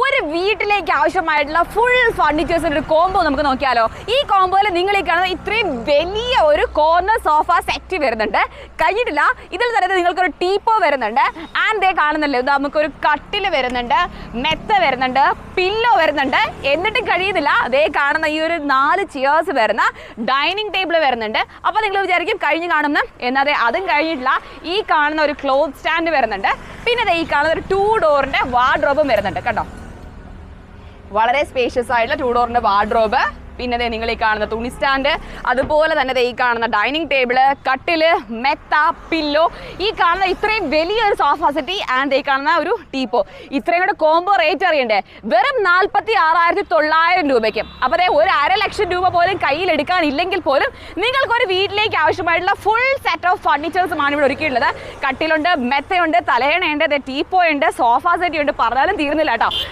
ഒരു വീട്ടിലേക്ക് ആവശ്യമായിട്ടുള്ള ഫുൾ ഫർണിച്ചേഴ്സിൻ്റെ ഒരു കോംബോ നമുക്ക് നോക്കിയാലോ. ഈ കോംബോയിൽ നിങ്ങൾ ഈ കാണുന്ന ഇത്രയും വലിയ ഒരു കോർണർ സോഫ സെറ്റ് വരുന്നുണ്ട്. കഴിഞ്ഞിട്ടില്ല, ഇതിൽ തന്നെ നിങ്ങൾക്കൊരു ടീപ്പോ വരുന്നുണ്ട്. ആൻഡ് ദേ കാണുന്നല്ലോ, ഇത് നമുക്കൊരു കട്ടിൽ വരുന്നുണ്ട്, മെത്ത വരുന്നുണ്ട്, പില്ലോ വരുന്നുണ്ട്. എന്നിട്ട് കഴിയുന്നില്ല, അതേ കാണുന്ന ഈ ഒരു 4 ചെയേഴ്സ് വരുന്ന ഡൈനിങ് ടേബിൾ വരുന്നുണ്ട്. അപ്പോൾ നിങ്ങൾ വിചാരിക്കും കഴിഞ്ഞ് കാണുന്ന എന്നാതെ അതും കഴിഞ്ഞിട്ടില്ല. ഈ കാണുന്ന ഒരു ക്ലോത്ത് സ്റ്റാൻഡ് വരുന്നുണ്ട്. പിന്നെ ഈ കാണുന്ന ഒരു 2 ഡോറിന്റെ വാർഡ്രോബും വരുന്നുണ്ട് കേട്ടോ. വളരെ സ്പേഷ്യസ് ആയിട്ടുള്ള 2 ഡോറിന്റെ വാർഡ്രോബ്. പിന്നെ നിങ്ങൾ ഈ കാണുന്ന തുണി സ്റ്റാൻഡ്, അതുപോലെ തന്നെ ഈ കാണുന്ന ഡൈനിങ് ടേബിള്, കട്ടില്, മെത്ത, പില്ലോ, ഈ കാണുന്ന ഇത്രയും വലിയൊരു സോഫ സെറ്റി ആൻഡ് ഈ കാണുന്ന ഒരു ടീപ്പോ. ഇത്രയും കൂടെ കോംബോ റേറ്റ് അറിയണ്ടേ? വെറും 46,900 രൂപയ്ക്ക്. അപ്പോൾ അതെ, ഒരു 1,00,000 രൂപ പോലും കയ്യിലെടുക്കാനില്ലെങ്കിൽ പോലും നിങ്ങൾക്കൊരു വീട്ടിലേക്ക് ആവശ്യമായിട്ടുള്ള ഫുൾ സെറ്റ് ഓഫ് ഫർണിച്ചേഴ്സുമാണ് ഇവിടെ ഒരുക്കിയിട്ടുള്ളത്. കട്ടിലുണ്ട്, മെത്തയുണ്ട്, തലയണയുണ്ട്, ടീപ്പോ ഉണ്ട്, സോഫ സെറ്റി ഉണ്ട്, പറഞ്ഞാലും തീർന്നില്ല കേട്ടോ.